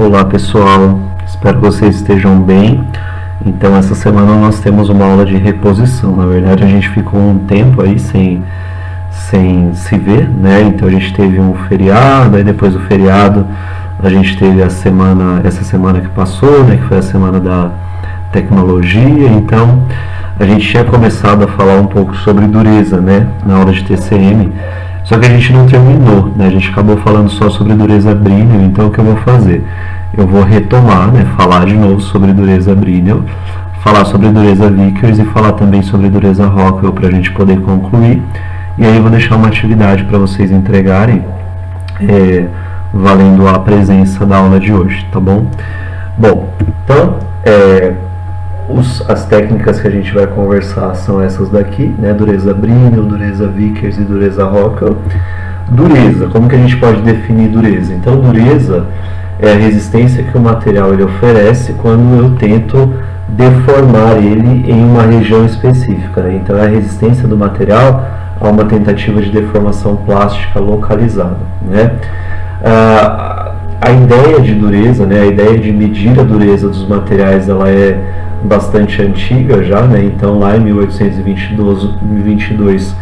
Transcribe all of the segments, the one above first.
Olá pessoal, espero que vocês estejam bem. Então essa semana nós temos uma aula de reposição. Na verdade a gente ficou um tempo aí sem se ver, né? Então a gente teve um feriado, aí depois do feriado a gente teve essa semana que passou, né? Que foi a semana da tecnologia. Então a gente tinha começado a falar um pouco sobre dureza, né? Na aula de TCM. Só que a gente não terminou, né? A gente acabou falando só sobre dureza Brinell. Então o que eu vou fazer? Eu vou retomar, né? Falar de novo sobre dureza Brinell, falar sobre dureza Vickers e falar também sobre dureza Rockwell para a gente poder concluir. E aí eu vou deixar uma atividade para vocês entregarem, valendo a presença da aula de hoje, tá bom? Bom, então as técnicas que a gente vai conversar são essas daqui, né? Dureza Brinell, dureza Vickers e dureza Rockwell. Dureza, como que a gente pode definir dureza? Então, dureza é a resistência que o material ele oferece quando eu tento deformar ele em uma região específica, né? Então, é a resistência do material a uma tentativa de deformação plástica localizada, né? A ideia de dureza, né? A ideia de medir a dureza dos materiais, ela é bastante antiga já, né? Então lá em 1822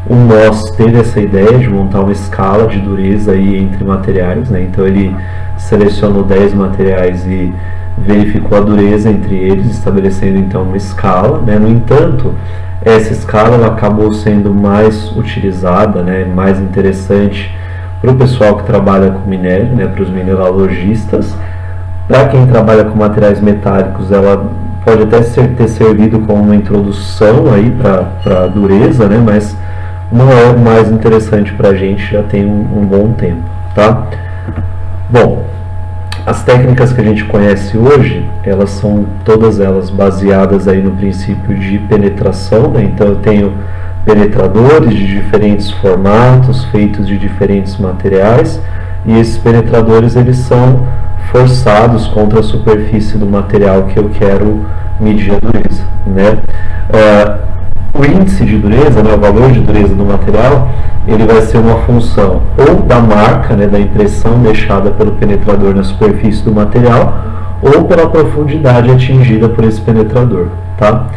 o Mohs teve essa ideia de montar uma escala de dureza aí entre materiais, né? Então ele selecionou 10 materiais e verificou a dureza entre eles, estabelecendo então uma escala, né? No entanto, essa escala ela acabou sendo mais utilizada, né? Mais interessante para o pessoal que trabalha com minério, né? Para os mineralogistas. Para quem trabalha com materiais metálicos, ela pode até ter servido como uma introdução aí para a dureza, né? Mas não é o mais interessante para a gente, já tem um bom tempo, tá? Bom, as técnicas que a gente conhece hoje, elas são todas elas baseadas aí no princípio de penetração, né? Então eu tenho penetradores de diferentes formatos, feitos de diferentes materiais, e esses penetradores eles são forçados contra a superfície do material que eu quero medir a dureza, né? O índice de dureza, né, o valor de dureza do material, ele vai ser uma função ou da marca, né, da impressão deixada pelo penetrador na superfície do material, ou pela profundidade atingida por esse penetrador, tá?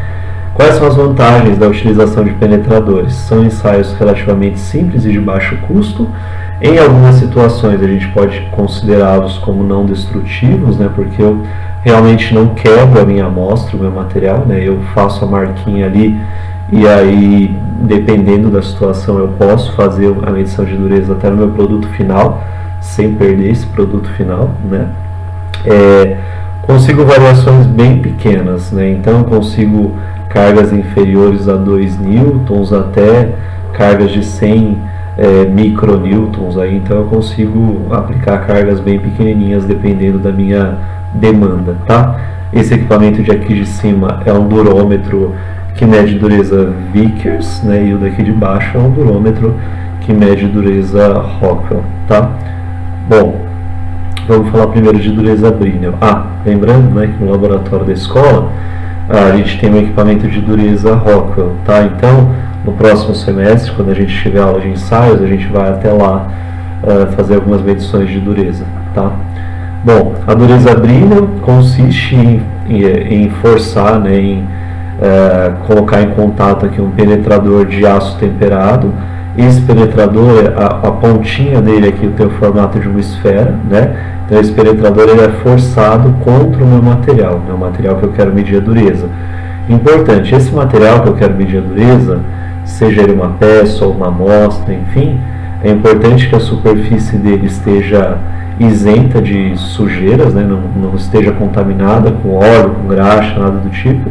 Quais são as vantagens da utilização de penetradores? São ensaios relativamente simples e de baixo custo. Em algumas situações a gente pode considerá-los como não destrutivos, né, porque eu realmente não quebro a minha amostra, o meu material, né, eu faço a marquinha ali e aí, dependendo da situação, eu posso fazer a medição de dureza até no meu produto final, sem perder esse produto final, né. Consigo variações bem pequenas, né, então consigo cargas inferiores a 2 newtons até cargas de 100 micronewtons, aí, então eu consigo aplicar cargas bem pequenininhas dependendo da minha demanda, tá? Esse equipamento de aqui de cima é um durômetro que mede dureza Vickers, né? E o daqui de baixo é um durômetro que mede dureza Rockwell, tá? Bom, vamos falar primeiro de dureza Brinell. Lembrando, né, que no laboratório da escola a gente tem um equipamento de dureza Rockwell, tá? Então, no próximo semestre, quando a gente tiver aula de ensaios, a gente vai até lá fazer algumas medições de dureza, tá? Bom, a dureza Brinell consiste em forçar, né, em colocar em contato aqui um penetrador de aço temperado. Esse penetrador, a pontinha dele aqui tem o formato de uma esfera, né? Então esse penetrador ele é forçado contra o meu material, né? O material que eu quero medir a dureza. Importante, esse material que eu quero medir a dureza, seja ele uma peça ou uma amostra, enfim, é importante que a superfície dele esteja isenta de sujeiras, né? Não esteja contaminada com óleo, com graxa, nada do tipo.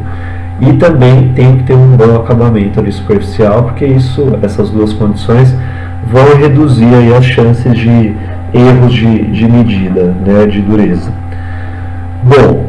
E também tem que ter um bom acabamento ali superficial, porque essas duas condições vão reduzir aí as chances de erros de medida, né, de dureza. Bom,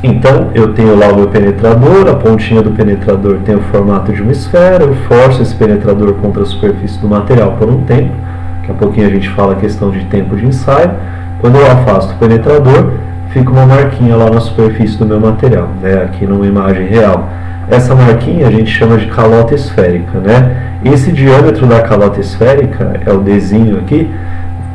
então eu tenho lá o meu penetrador, a pontinha do penetrador tem o formato de uma esfera, eu forço esse penetrador contra a superfície do material por um tempo, daqui a pouquinho a gente fala a questão de tempo de ensaio. Quando eu afasto o penetrador, fica uma marquinha lá na superfície do meu material, né, aqui numa imagem real. Essa marquinha a gente chama de calota esférica, né? Esse diâmetro da calota esférica, é o Dzinho aqui,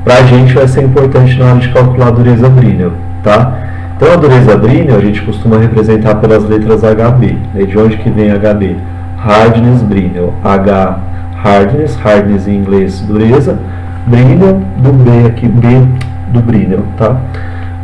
para a gente vai ser importante na hora de calcular a dureza Brinell, tá? Então a dureza Brinell a gente costuma representar pelas letras HB, né? De onde que vem HB? Hardness, Brinell. H, hardness, hardness em inglês, dureza, Brinell, do B aqui, B do Brinell, tá?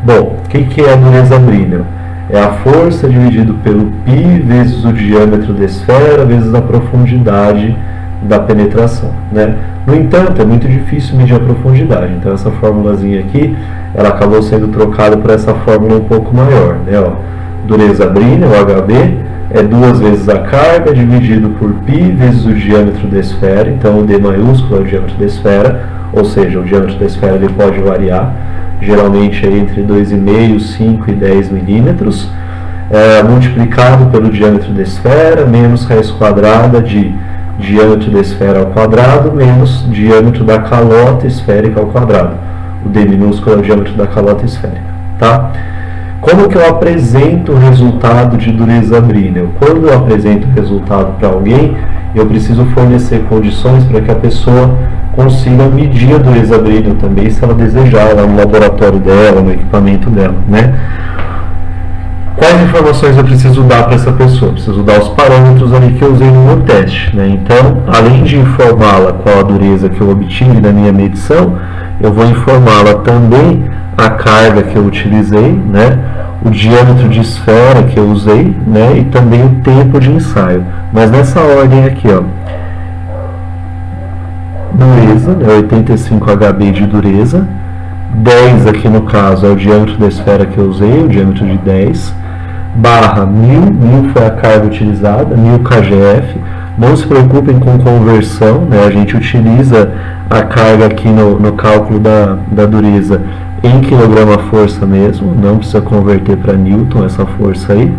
Bom, o que é a dureza Brinell? É a força dividido pelo π vezes o diâmetro da esfera vezes a profundidade da penetração, né? No entanto, é muito difícil medir a profundidade, então essa formulazinha aqui, ela acabou sendo trocada por essa fórmula um pouco maior, né? Ó, dureza Brinell, HB, é 2 vezes a carga dividido por π vezes o diâmetro da esfera, então o D maiúsculo é o diâmetro da esfera, ou seja, o diâmetro da esfera ele pode variar, geralmente é entre 2,5, 5 e 10 milímetros, multiplicado pelo diâmetro da esfera, menos raiz quadrada de diâmetro da esfera ao quadrado, menos diâmetro da calota esférica ao quadrado. O D minúsculo é o diâmetro da calota esférica, tá? Como que eu apresento o resultado de dureza Brinell? Quando eu apresento o resultado para alguém, eu preciso fornecer condições para que a pessoa consiga medir a dureza Brinell também, se ela desejar, lá no laboratório dela, no equipamento dela, né? Quais informações eu preciso dar para essa pessoa? Eu preciso dar os parâmetros ali que eu usei no meu teste, né? Então, além de informá-la qual a dureza que eu obtive na minha medição, eu vou informá-la também a carga que eu utilizei, né? O diâmetro de esfera que eu usei, né? E também o tempo de ensaio. Mas nessa ordem aqui, ó. Dureza, né? 85 HB de dureza. 10 aqui no caso é o diâmetro da esfera que eu usei, o diâmetro de 10. Barra 1000 foi a carga utilizada, 1000 kgf. Não se preocupem com conversão, né? A gente utiliza a carga aqui no cálculo da dureza em quilograma-força mesmo, não precisa converter para Newton essa força aí.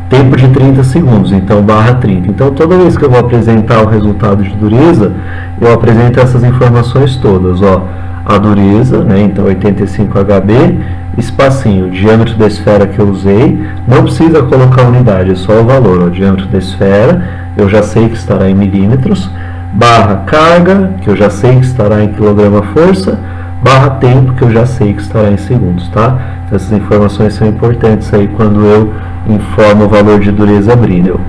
Tempo de 30 segundos, então barra 30. Então toda vez que eu vou apresentar o resultado de dureza, eu apresento essas informações todas, ó. A dureza, né, então 85 HB, espacinho, diâmetro da esfera que eu usei, não precisa colocar unidade, é só o valor, ó, diâmetro da esfera, eu já sei que estará em milímetros, barra carga, que eu já sei que estará em quilograma-força, barra tempo, que eu já sei que estará em segundos, tá? Então, essas informações são importantes aí quando eu informo o valor de dureza Brinell.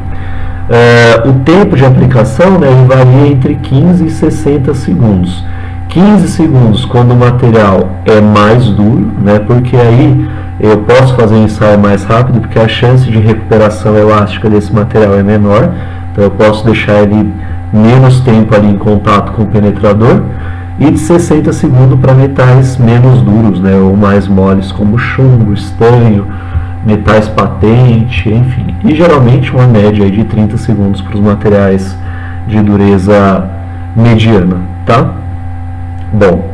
O tempo de aplicação, né, ele varia entre 15 e 60 segundos. 15 segundos quando o material é mais duro, né, porque aí eu posso fazer um ensaio mais rápido, porque a chance de recuperação elástica desse material é menor, então eu posso deixar ele menos tempo ali em contato com o penetrador, e de 60 segundos para metais menos duros, né, ou mais moles, como chumbo, estanho, metais patente, enfim. E geralmente uma média aí de 30 segundos para os materiais de dureza mediana, tá? Bom,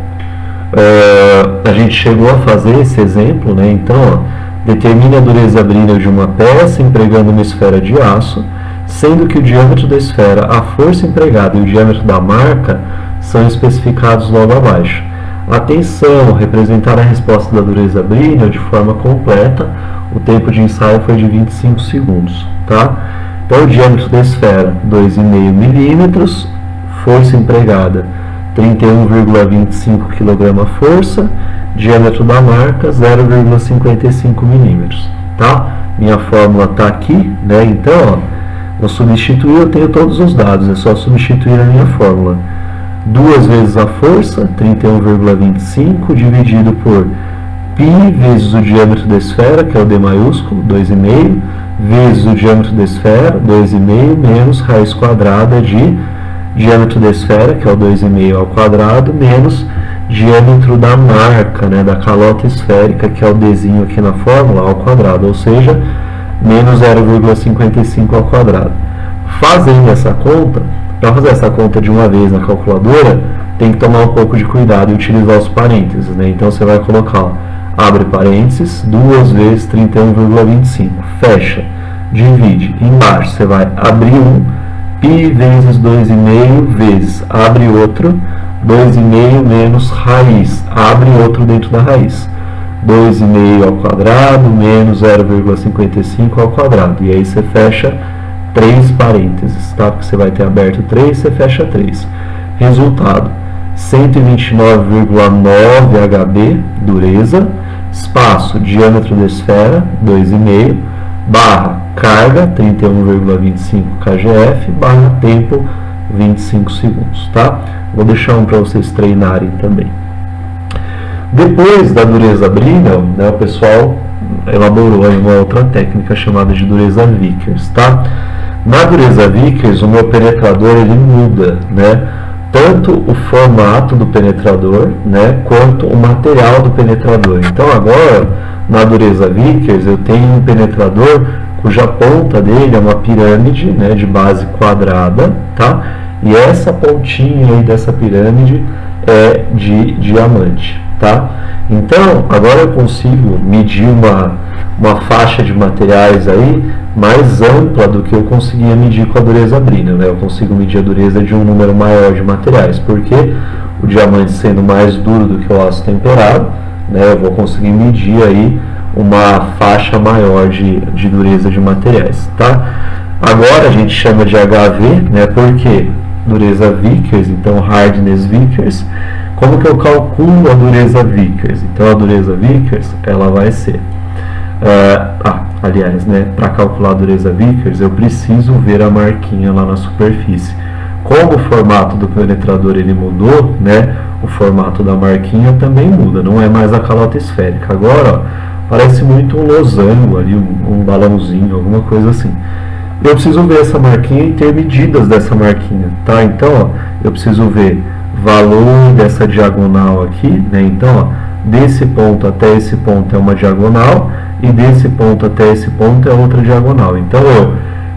a gente chegou a fazer esse exemplo, né? Então, ó, determine a dureza Brinell de uma peça empregando uma esfera de aço, sendo que o diâmetro da esfera, a força empregada e o diâmetro da marca são especificados logo abaixo. Atenção, representar a resposta da dureza Brinell de forma completa, o tempo de ensaio foi de 25 segundos, tá? Então, o diâmetro da esfera, 2,5 milímetros, força empregada, 31,25 kg/força, diâmetro da marca 0,55 milímetros, tá? Minha fórmula está aqui, né? Então, ó, vou substituir, eu tenho todos os dados, é só substituir a minha fórmula. 2 vezes a força, 31,25, dividido por π vezes o diâmetro da esfera, que é o D maiúsculo, 2,5, vezes o diâmetro da esfera, 2,5, menos raiz quadrada de diâmetro da esfera, que é o 2,5 ao quadrado, menos diâmetro da marca, né, da calota esférica, que é o Dzinho aqui na fórmula, ao quadrado, ou seja, menos 0,55 ao quadrado. Fazendo essa conta, para fazer essa conta de uma vez na calculadora, tem que tomar um pouco de cuidado e utilizar os parênteses, né? Então você vai colocar, ó, abre parênteses, 2 vezes 31,25, fecha, divide, embaixo você vai abrir π vezes 2,5 vezes, abre outro, 2,5 menos raiz, abre outro dentro da raiz, 2,5 ao quadrado menos 0,55 ao quadrado, e aí você fecha 3 parênteses, tá? Porque você vai ter aberto 3, você fecha 3. Resultado, 129,9 HB, dureza, espaço, diâmetro da esfera, 2,5, barra, carga, 31,25 kgf, barra, tempo, 25 segundos, tá? Vou deixar um para vocês treinarem também. Depois da dureza Brinell, né, o pessoal elaborou aí uma outra técnica chamada de dureza Vickers, tá? Na dureza Vickers, o meu penetrador ele muda, né? Tanto o formato do penetrador, né, quanto o material do penetrador. Então agora, na dureza Vickers, eu tenho um penetrador cuja ponta dele é uma pirâmide, né, de base quadrada, tá? E essa pontinha aí dessa pirâmide é de diamante, tá? Então, agora eu consigo medir uma faixa de materiais aí mais ampla do que eu conseguia medir com a dureza Brinell, né? Eu consigo medir a dureza de um número maior de materiais, porque o diamante sendo mais duro do que o aço temperado, né, eu vou conseguir medir aí uma faixa maior de dureza de materiais, tá? Agora a gente chama de HV, né, porque dureza Vickers, então hardness Vickers. Como que eu calculo a dureza Vickers? Então a dureza Vickers, ela vai ser aliás, né, para calcular a dureza Vickers, eu preciso ver a marquinha lá na superfície. Como o formato do penetrador ele mudou, né, o formato da marquinha também muda, não é mais a calota esférica. Agora, ó, parece muito um losango ali, um balãozinho, alguma coisa assim. Eu preciso ver essa marquinha e ter medidas dessa marquinha, tá? Então, ó, eu preciso ver valor dessa diagonal aqui, né? Então, ó, desse ponto até esse ponto é uma diagonal e desse ponto até esse ponto é outra diagonal. Então, eu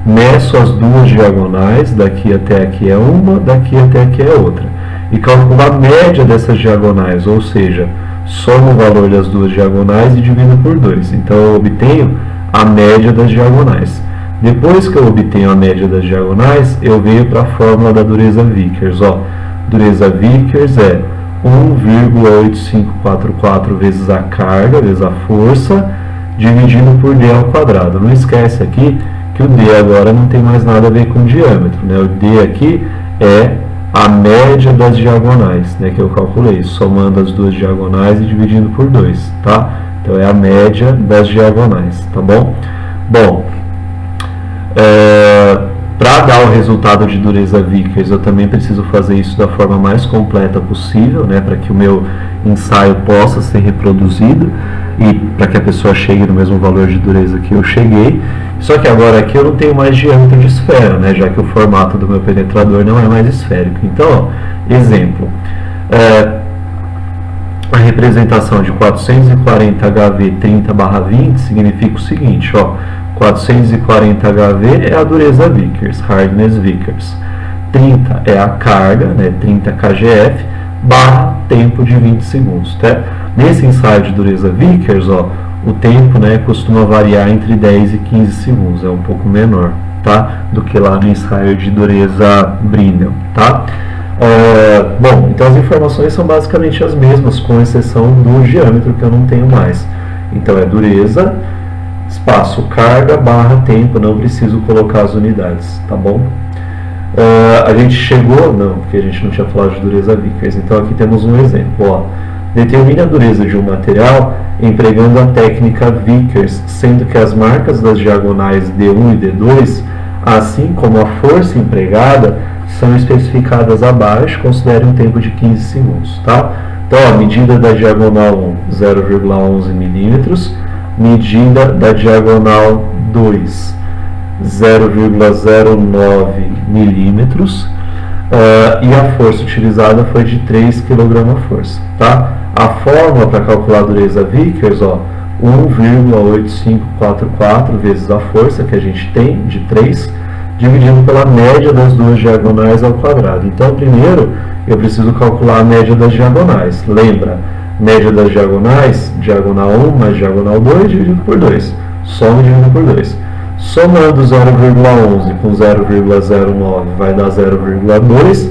meço as duas diagonais, daqui até aqui é uma, daqui até aqui é outra. E calculo a média dessas diagonais, ou seja, somo o valor das duas diagonais e divido por 2. Então, eu obtenho a média das diagonais. Depois que eu obtenho a média das diagonais, eu venho para a fórmula da dureza Vickers. Ó, dureza Vickers é 1,8544 vezes a carga, vezes a força, dividido por d ao quadrado. Não esquece aqui que o d agora não tem mais nada a ver com o diâmetro, né? O d aqui é a média das diagonais, né, que eu calculei, somando as duas diagonais e dividindo por 2, tá? Então é a média das diagonais, tá bom? Bom, para dar o resultado de dureza Vickers, eu também preciso fazer isso da forma mais completa possível, né, para que o meu ensaio possa ser reproduzido e para que a pessoa chegue no mesmo valor de dureza que eu cheguei. Só que agora aqui eu não tenho mais diâmetro de esfera, né, já que o formato do meu penetrador não é mais esférico. Então, ó, exemplo, a representação de 440 HV 30/20 significa o seguinte, ó, 440 HV é a dureza Vickers, hardness Vickers. 30 é a carga, né, 30 kgf, barra tempo de 20 segundos. Tá? Nesse ensaio de dureza Vickers, ó, o tempo, né, costuma variar entre 10 e 15 segundos, é um pouco menor, tá, do que lá no ensaio de dureza Brinell. Tá? Bom, então as informações são basicamente as mesmas, com exceção do diâmetro, que eu não tenho mais. Então é dureza, espaço, carga, barra, tempo, não preciso colocar as unidades, tá bom? A gente chegou, não, porque a gente não tinha falado de dureza Vickers, então aqui temos um exemplo, ó. Determine a dureza de um material empregando a técnica Vickers, sendo que as marcas das diagonais D1 e D2, assim como a força empregada, são especificadas abaixo, considere um tempo de 15 segundos, tá? Então, a medida da diagonal 1, 0,11 milímetros, medida da diagonal 2, 0,09 milímetros, e a força utilizada foi de 3 kg força, tá? A fórmula para calcular a dureza Vickers, ó, 1,8544 vezes a força que a gente tem, de 3, dividido pela média das duas diagonais ao quadrado. Então, primeiro, eu preciso calcular a média das diagonais. Lembra? Média das diagonais, diagonal 1 mais diagonal 2, dividido por 2. Soma dividido por 2. Somando 0,11 com 0,09 vai dar 0,2.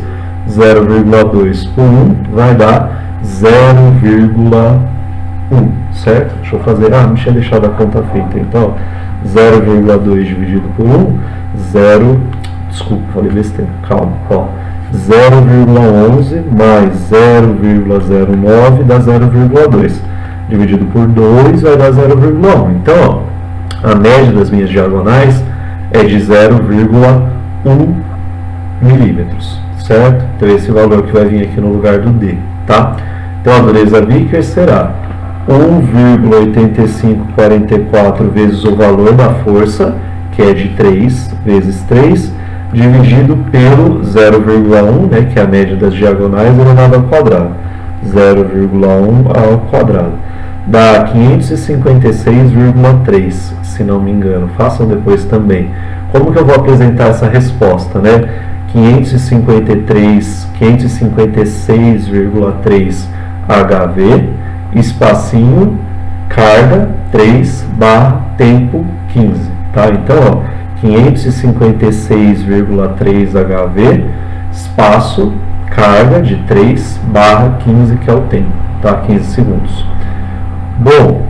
0,2 por 1 vai dar 0,1, certo? Deixa eu fazer, não tinha deixado a conta feita, então 0,2 dividido por 1, 0, desculpa, falei besteira, calma, ó, 0,11 mais 0,09 dá 0,2. Dividido por 2 vai dar 0,1. Então, ó, a média das minhas diagonais é de 0,1 milímetros, certo? Então, esse valor que vai vir aqui no lugar do D, tá? Então, a dureza Vickers será 1,8544 vezes o valor da força, que é de 3 vezes 3, dividido pelo 0,1, né, que é a média das diagonais, elevado ao quadrado. 0,1 ao quadrado. Dá 556,3, se não me engano. Façam depois também. Como que eu vou apresentar essa resposta, né? 556,3 HV, espacinho, carga 3 barra tempo 15, tá? Então, ó, 556,3 HV, espaço, carga de 3 barra 15, que é o tempo, tá? 15 segundos. Bom,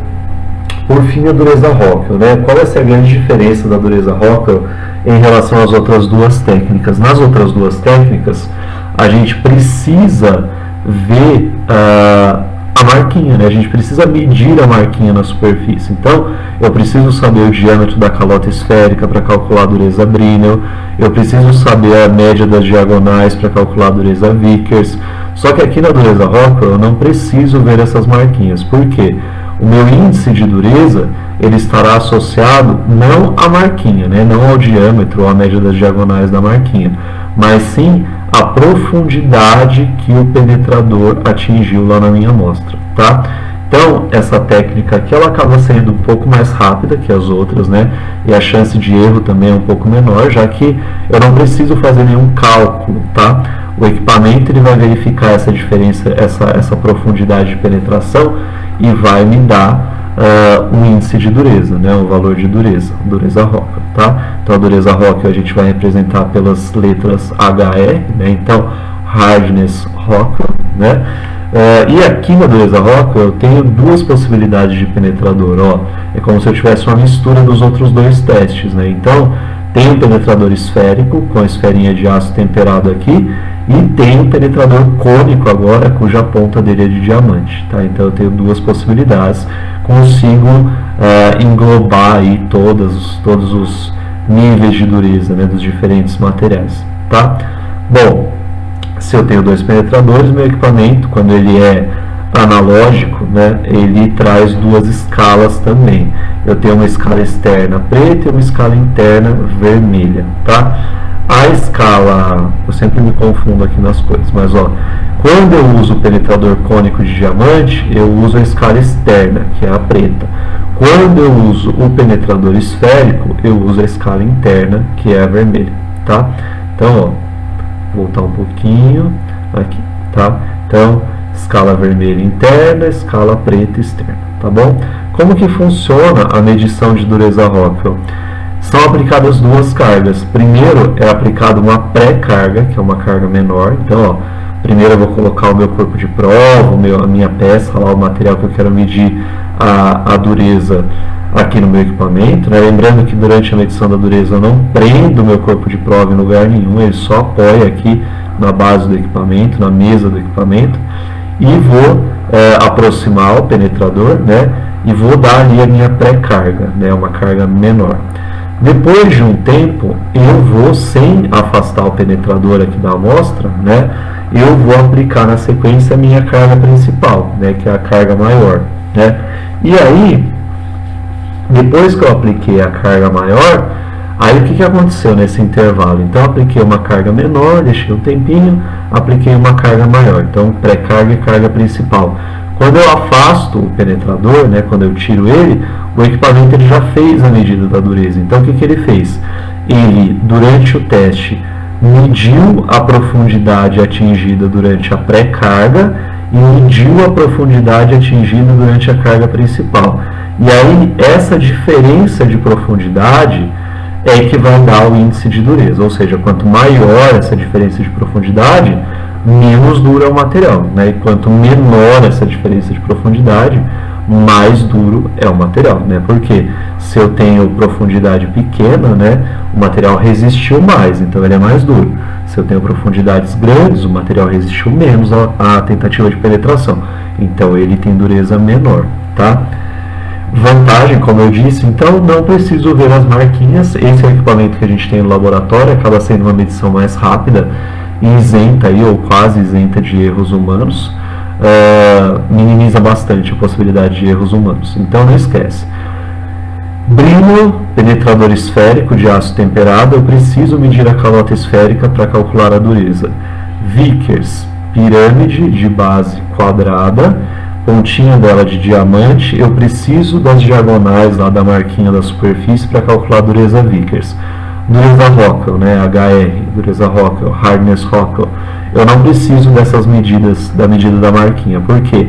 por fim, a dureza Rockwell, né? Qual vai ser a grande diferença da dureza Rockwell em relação às outras duas técnicas? Nas outras duas técnicas, a gente precisa ver a marquinha, né? A gente precisa medir a marquinha na superfície. Então, eu preciso saber o diâmetro da calota esférica para calcular a dureza Brinell, eu preciso saber a média das diagonais para calcular a dureza Vickers. Só que aqui na dureza Rockwell eu não preciso ver essas marquinhas. Por quê? O meu índice de dureza ele estará associado não à marquinha, né? Não ao diâmetro ou à média das diagonais da marquinha, mas sim a profundidade que o penetrador atingiu lá na minha amostra, tá? Então, essa técnica aqui, ela acaba sendo um pouco mais rápida que as outras, né? E a chance de erro também é um pouco menor, já que eu não preciso fazer nenhum cálculo, tá? O equipamento ele vai verificar essa diferença, essa profundidade de penetração e vai me dar um índice de dureza, né? O valor de dureza Rockwell, tá? Então, a dureza Rockwell a gente vai representar pelas letras HR, né? Então, Hardness Rockwell, né? E aqui na dureza Rockwell eu tenho duas possibilidades de penetrador, ó. É como se eu tivesse uma mistura dos outros dois testes, né? Então, tem um penetrador esférico com a esferinha de aço temperado aqui e tem um penetrador cônico agora, cuja ponta dele é de diamante, tá? Então eu tenho duas possibilidades, consigo englobar aí todos os níveis de dureza, né, dos diferentes materiais, tá? Bom, se eu tenho dois penetradores, meu equipamento, quando ele é analógico, né, ele traz duas escalas também. Eu tenho uma escala externa preta e uma escala interna vermelha, tá? A escala, eu sempre me confundo aqui nas coisas, mas ó, quando eu uso o penetrador cônico de diamante, eu uso a escala externa, que é a preta. Quando eu uso o penetrador esférico, eu uso a escala interna, que é a vermelha, tá? Então, ó, voltar um pouquinho aqui, tá? Então, escala vermelha interna, escala preta externa, tá bom? Como que funciona a medição de dureza Rockwell? São aplicadas duas cargas. Primeiro é aplicada uma pré-carga, que é uma carga menor. Então, ó, primeiro eu vou colocar o meu corpo de prova, a minha peça, lá, o material que eu quero medir a dureza aqui no meu equipamento, né? Lembrando que durante a medição da dureza eu não prendo o meu corpo de prova em lugar nenhum, ele só apoia aqui na base do equipamento, na mesa do equipamento, e vou aproximar o penetrador, né? E vou dar ali a minha pré-carga, né? Uma carga menor. Depois de um tempo, eu vou, sem afastar o penetrador aqui da amostra, né? Eu vou aplicar na sequência a minha carga principal, né? Que é a carga maior, né? E aí, depois que eu apliquei a carga maior, aí o que aconteceu nesse intervalo? Então, eu apliquei uma carga menor, deixei um tempinho, apliquei uma carga maior. Então, pré-carga e carga principal. Quando eu afasto o penetrador, né, quando eu tiro ele, o equipamento ele já fez a medida da dureza. Então, o que ele fez? Ele, durante o teste, mediu a profundidade atingida durante a pré-carga e mediu a profundidade atingida durante a carga principal. E aí, essa diferença de profundidade é que vai dar o índice de dureza. Ou seja, quanto maior essa diferença de profundidade, menos dura o material, né? E quanto menor essa diferença de profundidade, mais duro é o material, né? Porque se eu tenho profundidade pequena, né, o material resistiu mais, então ele é mais duro. Se eu tenho profundidades grandes, o material resistiu menos à tentativa de penetração, então ele tem dureza menor, tá? Vantagem, como eu disse, então não preciso ver as marquinhas. Esse é o equipamento que a gente tem no laboratório, acaba sendo uma medição mais rápida e isenta aí, ou quase isenta de erros humanos. Minimiza bastante a possibilidade de erros humanos. Então não esquece. Brilho, penetrador esférico de aço temperado, eu preciso medir a calota esférica para calcular a dureza. Vickers, pirâmide de base quadrada, pontinha dela de diamante, eu preciso das diagonais lá da marquinha da superfície para calcular a dureza Vickers. Dureza Rockwell, né, HR, dureza Rockwell, hardness Rockwell, eu não preciso dessas medidas, da medida da marquinha, porque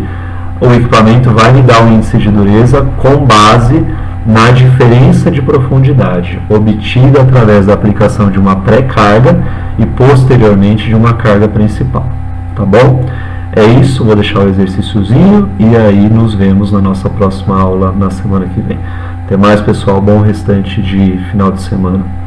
o equipamento vai me dar um índice de dureza com base na diferença de profundidade, obtida através da aplicação de uma pré-carga e posteriormente de uma carga principal, tá bom? É isso, vou deixar o exercíciozinho e aí nos vemos na nossa próxima aula na semana que vem. Até mais, pessoal, bom restante de final de semana.